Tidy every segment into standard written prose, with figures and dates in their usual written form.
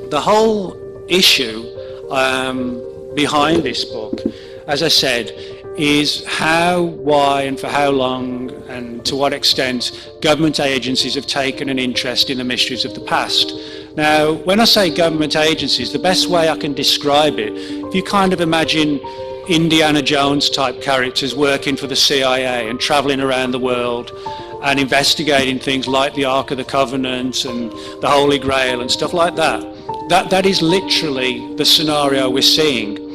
The whole issue behind this book, as I said, is how, why and for how long and to what extent government agencies have taken an interest in the mysteries of the past. Now, when I say government agencies, the best way I can describe it, if you kind of imagine Indiana Jones type characters working for the CIA and travelling around the world and investigating things like the Ark of the Covenant and the Holy Grail and stuff like that, that is literally the scenario we're seeing.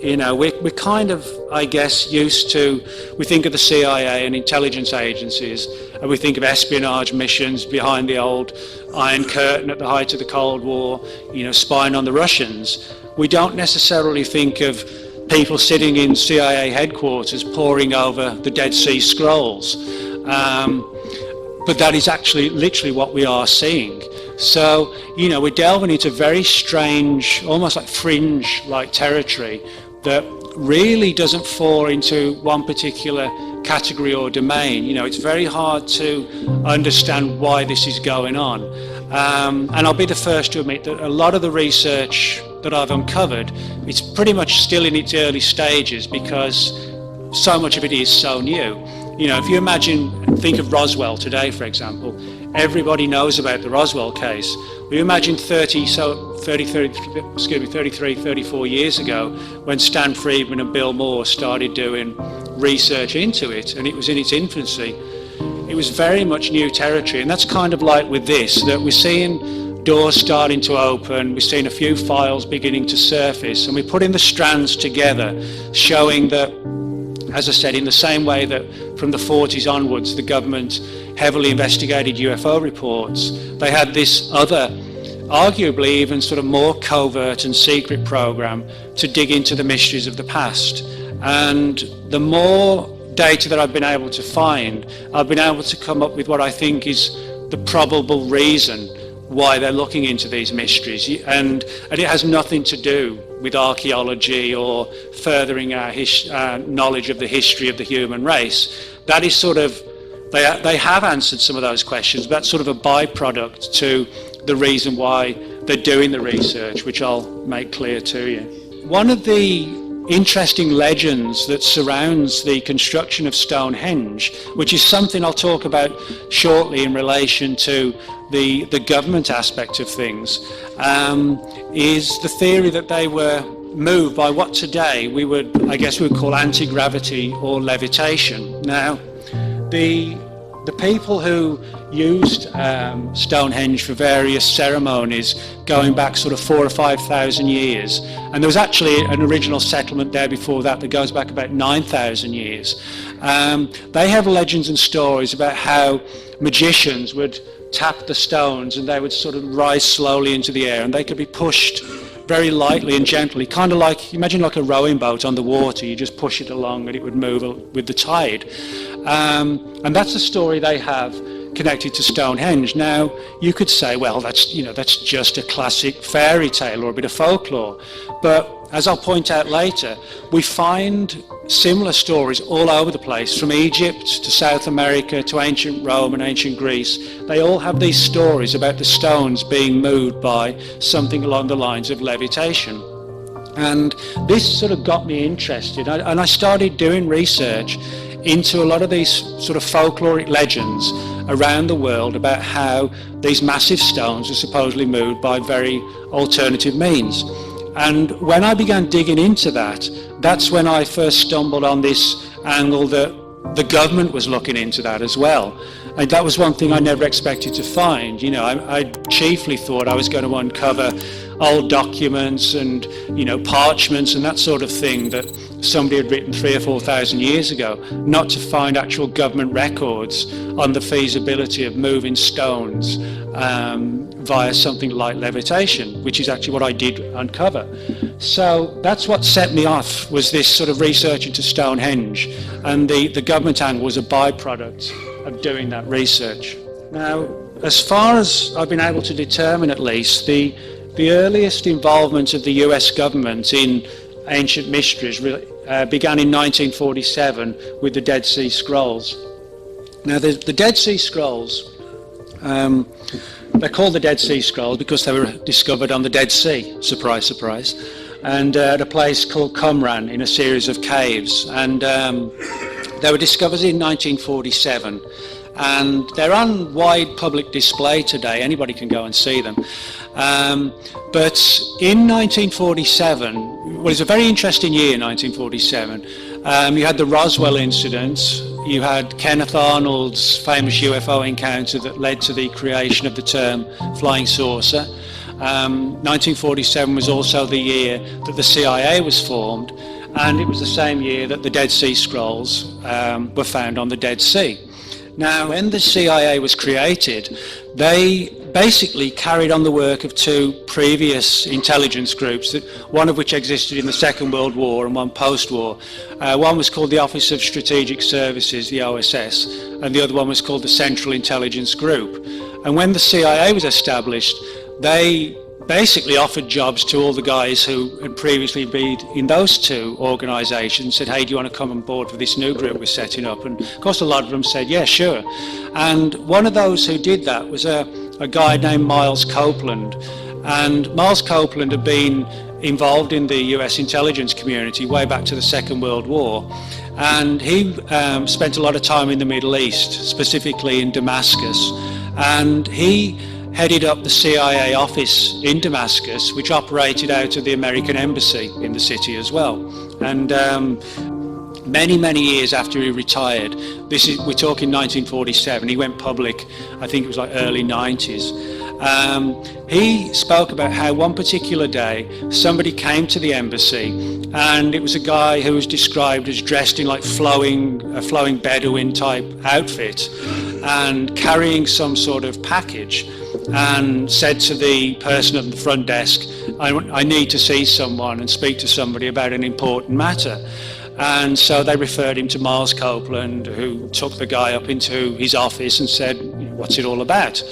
You know, we're kind of, I guess, used to, we think of the CIA and intelligence agencies, and we think of espionage missions behind the old Iron Curtain at the height of the Cold War, you know, spying on the Russians. We don't necessarily think of people sitting in CIA headquarters poring over the Dead Sea Scrolls. But that is actually literally what we are seeing. So, you know, we're delving into very strange, almost like fringe-like territory that really doesn't fall into one particular category or domain. You know, it's very hard to understand why this is going on. And I'll be the first to admit that a lot of the research that I've uncovered, it's pretty much still in its early stages because so much of it is so new. You know, if you think of Roswell today, for example, everybody knows about the Roswell case. But you imagine 33, 34 years ago when Stan Friedman and Bill Moore started doing research into it, and it was in its infancy. It was very much new territory, and that's kind of like with this, that we're seeing doors starting to open, we're seeing a few files beginning to surface, and we're putting the strands together, showing that, as I said, in the same way that from the 40s onwards, the government heavily investigated UFO reports, they had this other, arguably even sort of more covert and secret program to dig into the mysteries of the past. And the more data that I've been able to find, I've been able to come up with what I think is the probable reason why they're looking into these mysteries. And it has nothing to do with archaeology or furthering our knowledge of the history of the human race. That is sort of, they have answered some of those questions, but that's sort of a byproduct to the reason why they're doing the research, which I'll make clear to you. One of the interesting legends that surrounds the construction of Stonehenge, which is something I'll talk about shortly in relation to the government aspect of things, is the theory that they were moved by what today we would call anti-gravity or levitation. Now, the people who used Stonehenge for various ceremonies going back sort of 4,000 or 5,000 years, and there was actually an original settlement there before that goes back about 9,000 years. They have legends and stories about how magicians would tap the stones and they would sort of rise slowly into the air, and they could be pushed very lightly and gently, kind of like, imagine like a rowing boat on the water. You just push it along and it would move with the tide. And that's the story they have connected to Stonehenge. Now, you could say, well, that's just a classic fairy tale or a bit of folklore. But as I'll point out later, we find similar stories all over the place, from Egypt to South America to ancient Rome and ancient Greece. They all have these stories about the stones being moved by something along the lines of levitation. And this sort of got me interested, and I started doing research into a lot of these sort of folkloric legends around the world about how these massive stones are supposedly moved by very alternative means. And when I began digging into that, that's when I first stumbled on this angle that the government was looking into that as well. And that was one thing I never expected to find. You know, I chiefly thought I was going to uncover old documents and, parchments and that sort of thing that somebody had written 3,000 or 4,000 years ago, not to find actual government records on the feasibility of moving stones via something like levitation, which is actually what I did uncover. So that's what set me off, was this sort of research into Stonehenge, and the government angle was a byproduct of doing that research. Now, as far as I've been able to determine, at least, the earliest involvement of the US government in ancient mysteries began in 1947 with the Dead Sea Scrolls. Now, the Dead Sea Scrolls, they're called the Dead Sea Scrolls because they were discovered on the Dead Sea, surprise, surprise, and at a place called Qumran in a series of caves. And they were discovered in 1947. And they're on wide public display today. Anybody can go and see them. But in 1947, well, it's a very interesting year, 1947. You had the Roswell incident. You had Kenneth Arnold's famous UFO encounter that led to the creation of the term flying saucer. 1947 was also the year that the CIA was formed, and it was the same year that the Dead Sea Scrolls were found on the Dead Sea. Now, when the CIA was created, they basically carried on the work of two previous intelligence groups, one of which existed in the Second World War and one post-war. One was called the Office of Strategic Services, the OSS, and the other one was called the Central Intelligence Group. And when the CIA was established, they basically offered jobs to all the guys who had previously been in those two organisations, said, hey, do you want to come on board for this new group we're setting up? And of course a lot of them said, yeah, sure. And one of those who did that was a guy named Miles Copeland. And Miles Copeland had been involved in the US intelligence community way back to the Second World War. And he spent a lot of time in the Middle East, specifically in Damascus. And he headed up the CIA office in Damascus, which operated out of the American embassy in the city as well. And many, many years after he retired, we're talking 1947, he went public, I think it was like early 90s. He spoke about how one particular day somebody came to the embassy, and it was a guy who was described as dressed in like a flowing Bedouin type outfit and carrying some sort of package, and said to the person at the front desk, I need to see someone and speak to somebody about an important matter. And so they referred him to Miles Copeland, who took the guy up into his office and said, what's it all about?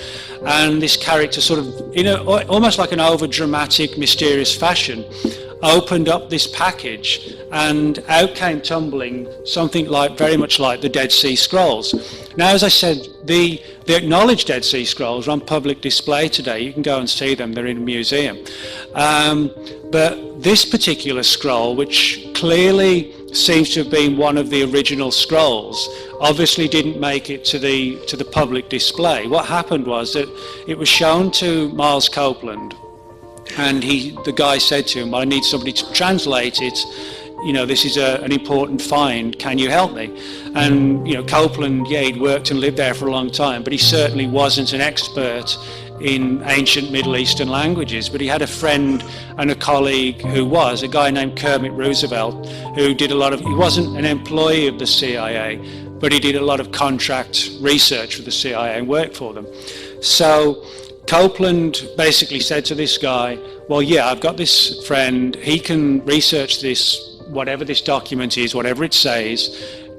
And this character sort of, almost like an over-dramatic, mysterious fashion, opened up this package, and out came tumbling something very much like the Dead Sea Scrolls. Now, as I said, the acknowledged Dead Sea Scrolls are on public display today. You can go and see them, they're in a museum. But this particular scroll, which clearly seems to have been one of the original scrolls, obviously didn't make it to the public display. What happened was that it was shown to Miles Copeland, and the guy said to him, well, I need somebody to translate it. This is an important find. Can you help me? And, Copeland, yeah, he'd worked and lived there for a long time, but he certainly wasn't an expert in ancient Middle Eastern languages. But he had a friend and a colleague who was, a guy named Kermit Roosevelt, who did he wasn't an employee of the CIA, but he did a lot of contract research for the CIA and worked for them. So Copeland basically said to this guy, well, yeah, I've got this friend, he can research this, whatever this document is, whatever it says,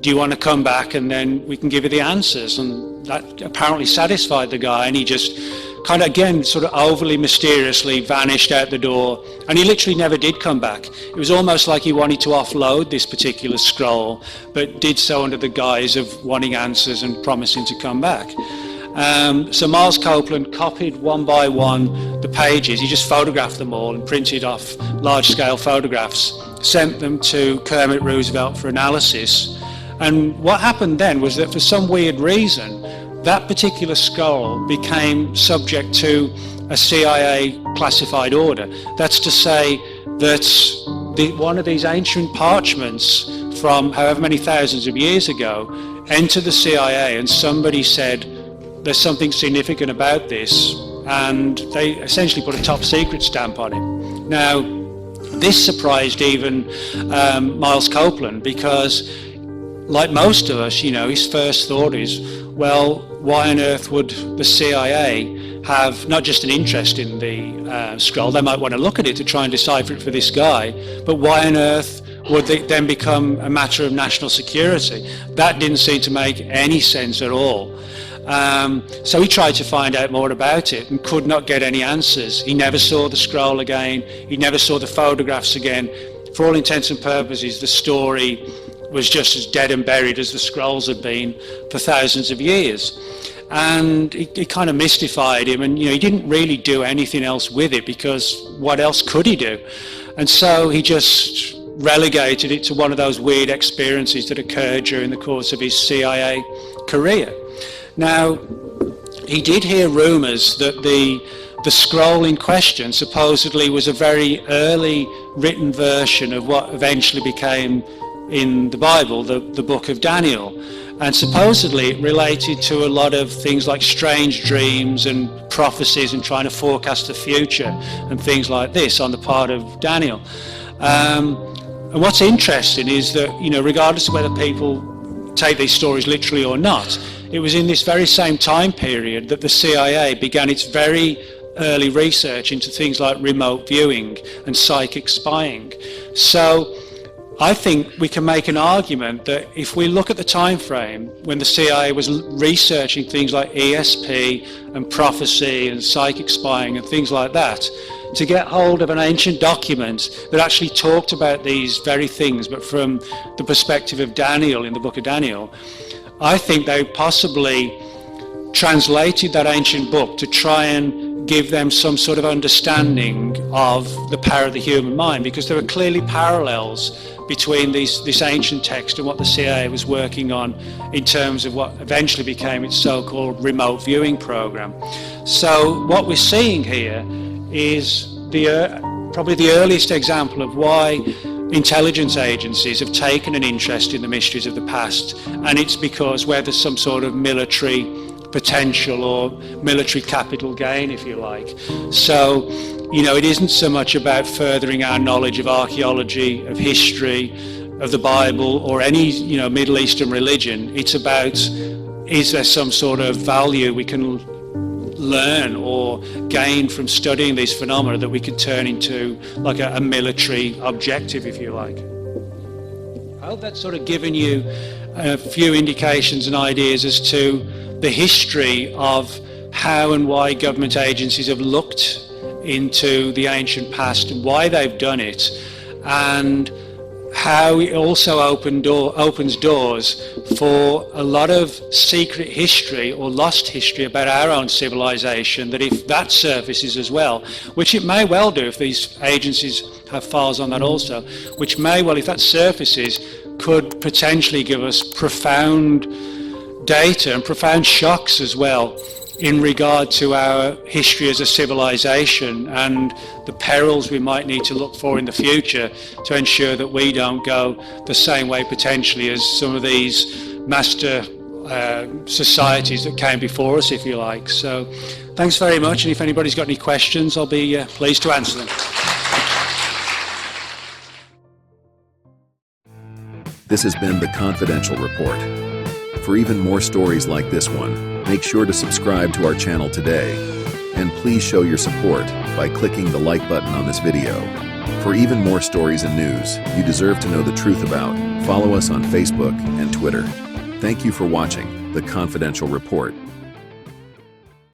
do you want to come back and then we can give you the answers? And that apparently satisfied the guy, and he just kind of, again, sort of overly mysteriously vanished out the door, and he literally never did come back. It was almost like he wanted to offload this particular scroll, but did so under the guise of wanting answers and promising to come back. So Miles Copeland copied one by one the pages. He just photographed them all and printed off large-scale photographs, sent them to Kermit Roosevelt for analysis. And what happened then was that for some weird reason, that particular scroll became subject to a CIA classified order. That's to say that one of these ancient parchments from however many thousands of years ago entered the CIA, and somebody said, there's something significant about this. and they essentially put a top secret stamp on it. Now, this surprised even Miles Copeland, because like most of us, his first thought is, well, why on earth would the CIA have not just an interest in the scroll? They might want to look at it to try and decipher it for this guy, but why on earth would it then become a matter of national security? That didn't seem to make any sense at all. So he tried to find out more about it and could not get any answers. He never saw the scroll again. He never saw the photographs again. For all intents and purposes, the story was just as dead and buried as the scrolls had been for thousands of years. And it kind of mystified him, and he didn't really do anything else with it, because what else could he do? And so he just relegated it to one of those weird experiences that occurred during the course of his CIA career. Now, he did hear rumours that the scroll in question supposedly was a very early written version of what eventually became in the Bible, the book of Daniel. And supposedly it related to a lot of things like strange dreams and prophecies and trying to forecast the future and things like this on the part of Daniel. And what's interesting is that, regardless of whether people take these stories literally or not, it was in this very same time period that the CIA began its very early research into things like remote viewing and psychic spying. So I think we can make an argument that if we look at the time frame when the CIA was researching things like ESP and prophecy and psychic spying and things like that, to get hold of an ancient document that actually talked about these very things, but from the perspective of Daniel in the book of Daniel, I think they possibly translated that ancient book to try and give them some sort of understanding of the power of the human mind, because there are clearly parallels between this ancient text and what the CIA was working on in terms of what eventually became its so-called remote viewing program. So what we're seeing here is probably the earliest example of why intelligence agencies have taken an interest in the mysteries of the past, and it's because where there's some sort of military potential or military capital gain, if you like. So, it isn't so much about furthering our knowledge of archaeology, of history, of the Bible, or any, Middle Eastern religion. It's about, is there some sort of value we can learn or gain from studying these phenomena that we could turn into like a military objective, if you like. I hope that's sort of given you a few indications and ideas as to the history of how and why government agencies have looked into the ancient past and why they've done it, and how it also opens doors for a lot of secret history or lost history about our own civilization, that if that surfaces as well, which it may well do if these agencies have files on that also, which may well, if that surfaces, could potentially give us profound data and profound shocks as well in regard to our history as a civilization and the perils we might need to look for in the future to ensure that we don't go the same way potentially as some of these master societies that came before us, if you like. So thanks very much, and if anybody's got any questions, I'll be pleased to answer them. This has been the Confidential Report. For even more stories like this one, make sure to subscribe to our channel today. And please show your support by clicking the like button on this video. For even more stories and news you deserve to know the truth about, follow us on Facebook and Twitter. Thank you for watching the Confidential Report.